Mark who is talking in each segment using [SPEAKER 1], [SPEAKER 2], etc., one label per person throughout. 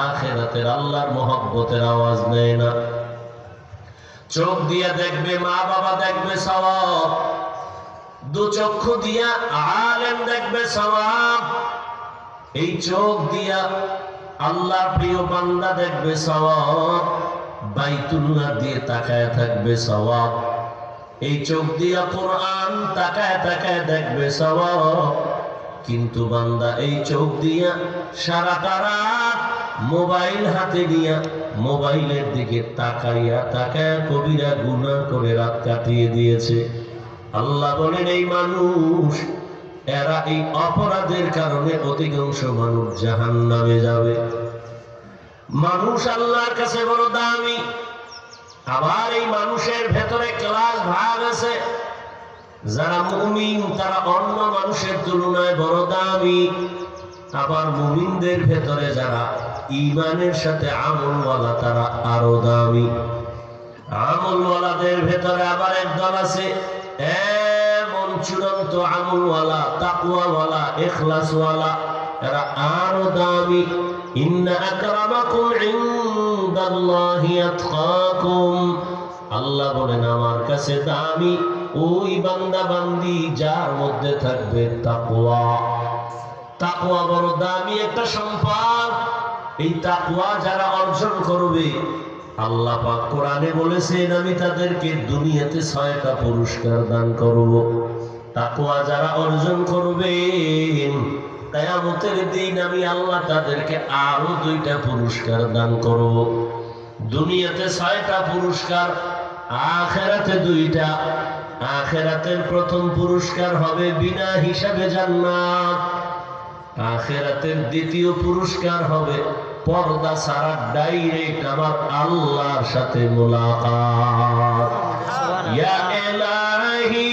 [SPEAKER 1] আখিরাতের আল্লাহর মহব্বতের আওয়াজ নেয় না। চোখ দিয়া দেখবে মা বাবা দেখবে সওয়াব, দু চক্ষু দিয়া আলেম দেখবে সওয়াব, এই চোখ দিয়া আল্লাহর প্রিয় বান্দা দেখবে সওয়াব, বাইতুল্লাহ দিয়ে তাকায় থাকবে সওয়াব, এই চোখ দিয়া কোরআন তাকায় তাকায় দেখবে সওয়াব। কিন্তু বান্দা এই চোখ দিয়া সারাটা রাত মোবাইল হাতে নিয়া মোবাইলের দিকে তাকাইয়া তাকায় কবিরা গুনাহ করে রাত কাটিয়ে দিয়েছে। আল্লাহ বলেন এই মানুষ, এরা এই অপরাধের কারণে অধিকাংশ মানুষ জাহান্নামে যাবে। মানুষ আল্লাহর কাছে বড় দামি, আবার এই মানুষের ভেতরে ক্লাস ভাগ আছে। যারা মুমিন তারা অন্য মানুষের তুলনায় বড় দামি, আবার মুমিনদের ভেতরে যারা ঈমানের সাথে আমলওয়ালা তারা আরো দামি। আমলওয়ালাদের ভেতরে আবার একদল আছে এমন চূড়ান্ত আমলওয়ালা, তাকওয়াওয়ালা, ইখলাসওয়ালা, এরা আরো দামি। ইন্না আকরামাকুম ইনদাল্লাহি আতকাকুম, আল্লাহ বলেন আমার কাছে দামি ওই বান্দা বান্দি যার মধ্যে থাকবে তাকওয়া। তাকওয়া বড় দামি একটা সম্পদ। এই তাকওয়া যারা অর্জন করবে, আল্লাহ পাক কোরআনে বলেছেন আমি তাদেরকে দুনিয়াতে 6টা পুরস্কার দান করব। তাকওয়া যারা অর্জন করবে কিয়ামতের দিন আমি আল্লাহ তাদেরকে আরো 2টা পুরস্কার দান করব। দুনিয়াতে 6টা পুরস্কার, আখিরাতে 2টা। আখিরাতের প্রথম পুরস্কার হবে বিনা হিসাবে জান্নাত, আখিরাতের দ্বিতীয় পুরস্কার হবে পর্দা ছাড়া ডাইরেক্ট আমার আল্লাহর সাথে মুলাকাত। ইয়া ইলাহি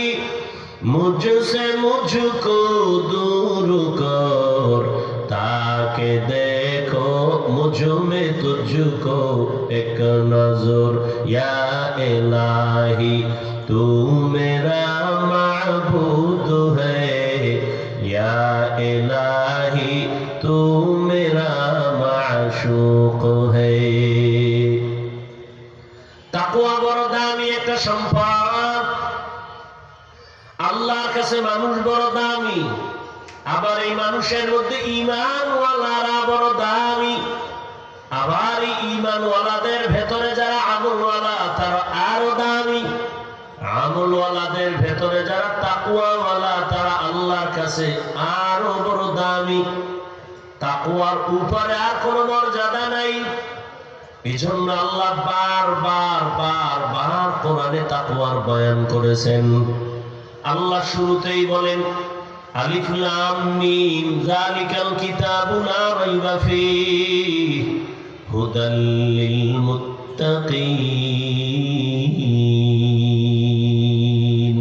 [SPEAKER 1] মুঝসে মুঝকো दूर कर, ताके देखो मुझ में तुझको एक नजर। या इलाही तू मेरा माबूद है, या इलाही तू मेरा माशूक है। তাকওয়া বড় দামি একটা সম্পদ। আল্লাহর কাছে মানুষ বড় দামি, আবার এই মানুষের মধ্যে ঈমানওয়ালারা বড় দামি। আবার এই ঈমানওয়ালাদের ভেতরে যারা আমলওয়ালা তারা আরো দামি। আমলওয়ালাদের ভেতরে যারা তাকওয়াওয়ালা তারা আল্লাহর কাছে আরো বড় দামি। তাকওয়ার উপরে আর কোনো মর্যাদা নাই। এজন্য আল্লাহ বারবার বারবার কোরআনে তাকওয়ার বয়ান করেছেন। আল্লাহ শুরুতেই বলেন আলিফ লাম মিম যালিকাল কিতাবু লা রাইবা ফীহি হুদাল লিল মুত্তাকিন।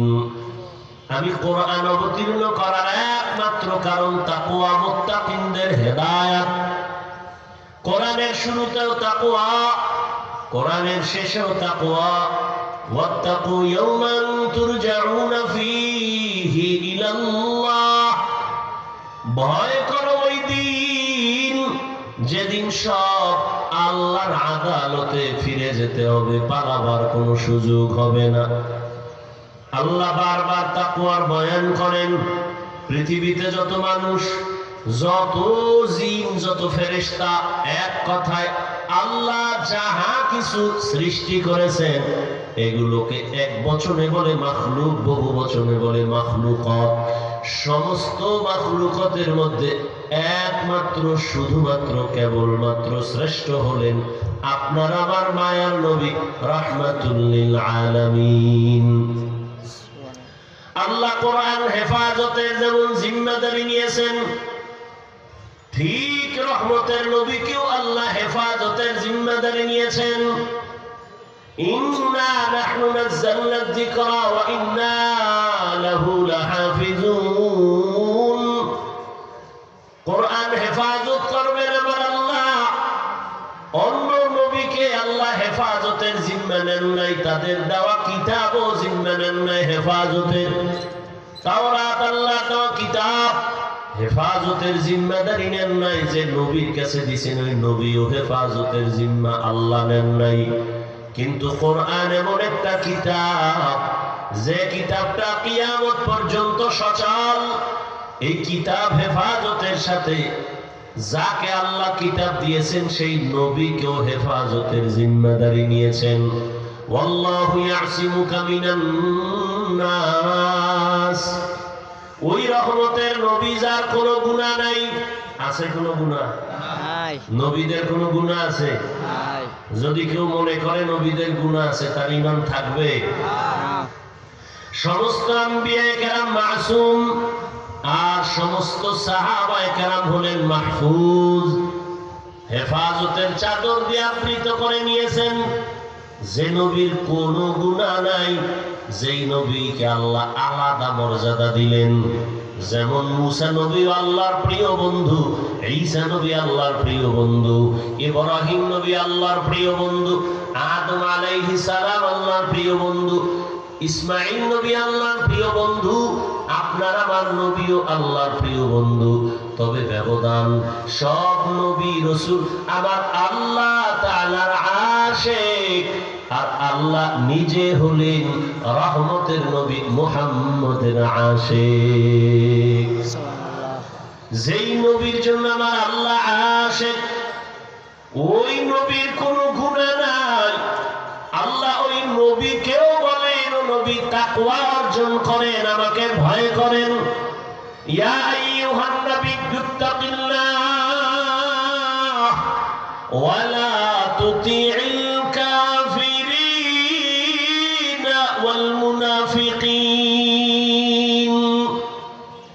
[SPEAKER 1] আমি কোরআন অবতীর্ণ করার একমাত্র কারণ তাকওয়া, মুত্তাকিনদের হেদায়েত। কোরআনের শুরুতেও তাকওয়া, কোরআনের শেষেও তাকওয়া। ওয়াত্তাকু ইয়াওমান তুরজাউনা ফীহি ইলাল্লাহ, ভয় করো ওই দিন যেদিন সব আল্লাহর আদালতে ফিরে যেতে হবে, পালাবার কোনো সুযোগ হবে না। আল্লাহ বারবার তাকওয়ার বয়ান করেন। পৃথিবীতে যত মানুষ, যত জিন, যত ফেরেশতা, এক কথায় আল্লাহ যাহা কিছু সৃষ্টি করেছেন এগুলোকে এক বচনে বলে মাখলুক, বহু বচনে বলে মাখলুকাত। সমস্ত মাখলুকাতের মধ্যে একমাত্র শুধুমাত্র কেবলমাত্র শ্রেষ্ঠ হলেন আপনার আমার মায়ার নবী রাহমাতুল লিল আলামিন। আল্লাহ কোরআন হেফাজতের যেমন জিম্মাদারি নিয়েছেন, ঠিক রহমতের নবীকেও আল্লাহ হেফাজতের জিম্মাদারি নিয়েছেন। ইন্না নাহনু নাযালনা যিকরা ওয়া ইন্না লাহু লাহাফিজুন। কোরআন হেফাজত করবেন আমার আল্লাহ। অন্য নবীকে আল্লাহ হেফাজতের জিম্মা নেন নাই, তাদের দেওয়া কিতাবও জিম্মা নেন নাই হেফাজতের। তাওরাত আল্লাহ দেওয়া কিতাব, হেফাজতের জিম্মাদারি নেন নাই, যে নবীর কাছে দিছেন ওই নবীও হেফাজতের জিম্মা আল্লাহ নেন নাই। কিন্তু কোরআন এমন একটা কিতাব, যে কিতাবটা কিয়ামত পর্যন্ত সচল। এই কিতাব হেফাজতের সাথে যাকে আল্লাহ কিতাব দিয়েছেন সেই নবীকেও হেফাজতের জিম্মাদারি নিয়েছেন। ওয়াল্লাহু ইয়াসিমুকা মিনান নাস। ওই রহমতের নবী যার কোনো গুনাহ নাই, আছে কোনো গুনাহ নাই? নবীদের কোনো গুনাহ আছে? নাই। যদি কেউ মনে করে নবীদের গুনাহ আছে, তার ঈমান থাকবে? সমস্ত আম্বিয়ায়ে কেরাম মাসুম, আর সমস্ত সাহাবায়ে কেরাম হলেন মাহফুজ। হেফাজতের চাদর দিয়ে আবৃত করে নিয়েছেন। যে নবীর কোনো গুনাহ নাই, যেই নবীকে আল্লাহ আলাদা মর্যাদা দিলেন। যেমন মুসা নবী আল্লাহর প্রিয় বন্ধু, ঈসা নবী আল্লাহর প্রিয় বন্ধু, ইব্রাহিম নবী আল্লাহর প্রিয় বন্ধু, আদম আলাইহিস সালাম আল্লাহর প্রিয় বন্ধু, ইসমাঈল নবী আল্লাহর প্রিয় বন্ধু, আপনার আমার নবীও আল্লাহর প্রিয় বন্ধু। তবে ব্যবধান, সব নবী রাসূল আমার আল্লাহ তাআলার আশিক, আর আল্লাহ নিজে হলেন রহমতের নবী মুহাম্মদের আশিক। যেই নবীর জন্য আমার আল্লাহ আশিক, ওই নবীর কোনো গুনাহ নাই। আল্লাহ ওই নবীকেও বলেন, ও নবী তাকওয়া অর্জন করেন, আমাকে ভয় করেন। ইয়া আইয়ুহান নাবিয়্যু তাকিল্লাহ ওয়া লা তুতি'ল কাফিরিন ওয়াল মুনাফিকিন।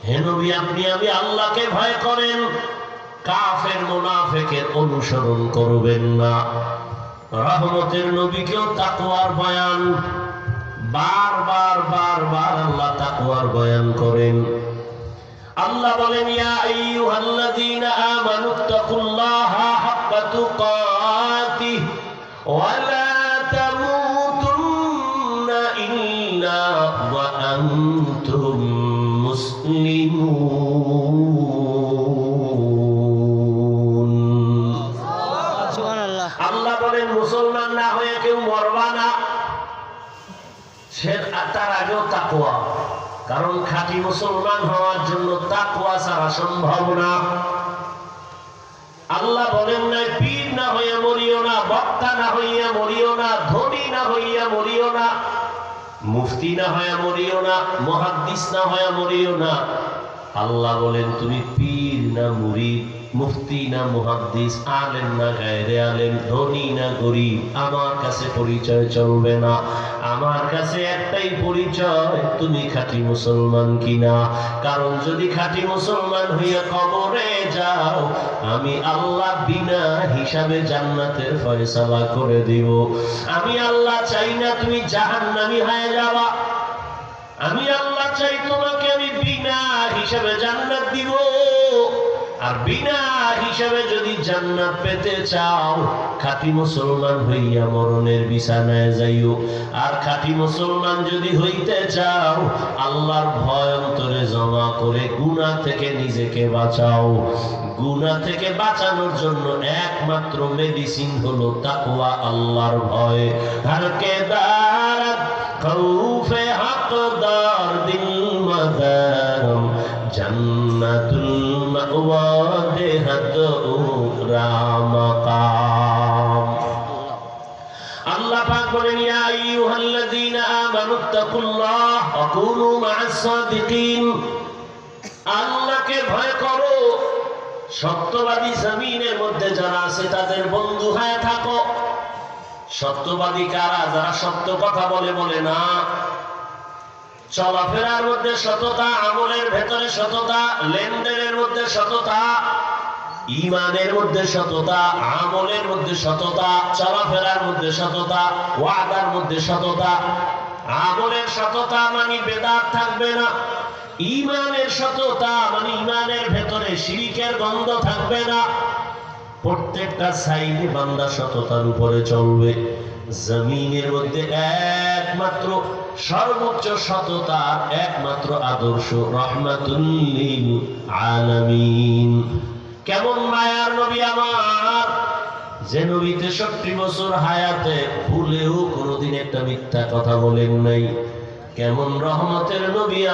[SPEAKER 1] হে নবী, আপনি আমি আল্লাহকে ভয় করেন, কাফের মুনাফিকের অনুসরণ করবেন না। রহমতের নবীকেও তাকওয়ার বয়ান, বারবার বারবার আল্লাহ তাকওয়ার বয়ান করেন। আল্লাহ বলেন, ইয়া আইয়ুহাল্লাযীনা আমানুত্তাকুল্লাহা হাক্কা তুকাতিহ ওয়া লা তামুতুন্না ইল্লা ওয়া আনতুম মুসলিমুন। সুবহানাল্লাহ। আল্লাহ বলেন, মুসলমান না হয়ে কেউ মরবা না। সে তার আগেও তাকওয়া, কারণ খাঁটি মুসলমান হওয়ার জন্য তাকওয়া ছাড়া সম্ভব না। আল্লাহ বলেন না, পীর না হইয়া মরিও না, বক্তা না হইয়া মরিও না, ধনী না হইয়া মরিও না, মুফতি না হইয়া মরিও না, মুহাদ্দিস না হইয়া মরিও না। আল্লাহ বলেন, তুমি পীর না মুরিদ, মুফতি না মুহাদ্দিস, আলেম না গায়রে আলেম, ধনী না গরিব, আমার কাছে পরিচয় চলবে না। আমার কাছে একটাই পরিচয়, তুমি খাঁটি মুসলমান কিনা। কারণ যদি খাঁটি মুসলমান হইয়া কবরে যাও, আমি আল্লাহ বিনা হিসাবে জান্নাতের ফয়সালা করে দিব। আমি আল্লাহ চাই না তুমি জাহান্নামী হয়ে যাবা। আমি আল্লাহ চাই তোমাকে আমি বিনা হিসাবে জান্নাত দিব। আর বিনা হিসাবে যদি জান্নাত পেতে চাও, খাঁটি মুসলমান হইয়া মরণের বিছানায় যাইও। আর খাঁটি মুসলমান যদি হইতে চাও, আল্লাহর ভয় অন্তরে জমা করে গুনাহ থেকে নিজেকে বাঁচাও। গুনাহ থেকে বাঁচানোর জন্য একমাত্র মেডিসিন হলো তাকওয়া, আল্লাহর ভয়। হারকে দারাত খৌফে হকদার দিল মাদারম জান্নাতুল মাওয়া দেহাত রামাকাম। আল্লাহ পাক বলেন, ইয়া আইয়ুহাল্লাযীনা আমানুত্তাকুল্লাহ ওয়া কুনু মা'আস সাদিকিন। আল্লাহকে ভয় করো, সত্যবাদী জমিনের মধ্যে যারা আছে তাদের বন্ধু হয়ে থাকো। সত্যবাদী কারা? যারা সত্য কথা বলে বলে না, চলাফেরার মধ্যে সততা, আমলের ভেতরে সততা, লেনদেনের মধ্যে সততা, ঈমানের মধ্যে সততা, আমলের মধ্যে সততা, চলাফেরার মধ্যে সততা, ওয়াদার মধ্যে সততা। আমলের সততা মানে বেদাত থাকবে না। ঈমানের সততা মানে ঈমানের ভেতরে শিরকের গন্ধ থাকবে না। প্রত্যেকটা সাইডে বান্দা সততার উপরে চলবে। জমিনের মধ্যে একমাত্র সর্বোচ্চ সততার একমাত্র আদর্শ, রাহমাতুল লিল আলামিন। কেমন মায়ার নবী আমার, যে নবী 63 বছর হায়াতে ভুলেও কোনোদিন একটা মিথ্যা কথা বলেন নাই। কেমন রহমতের নবী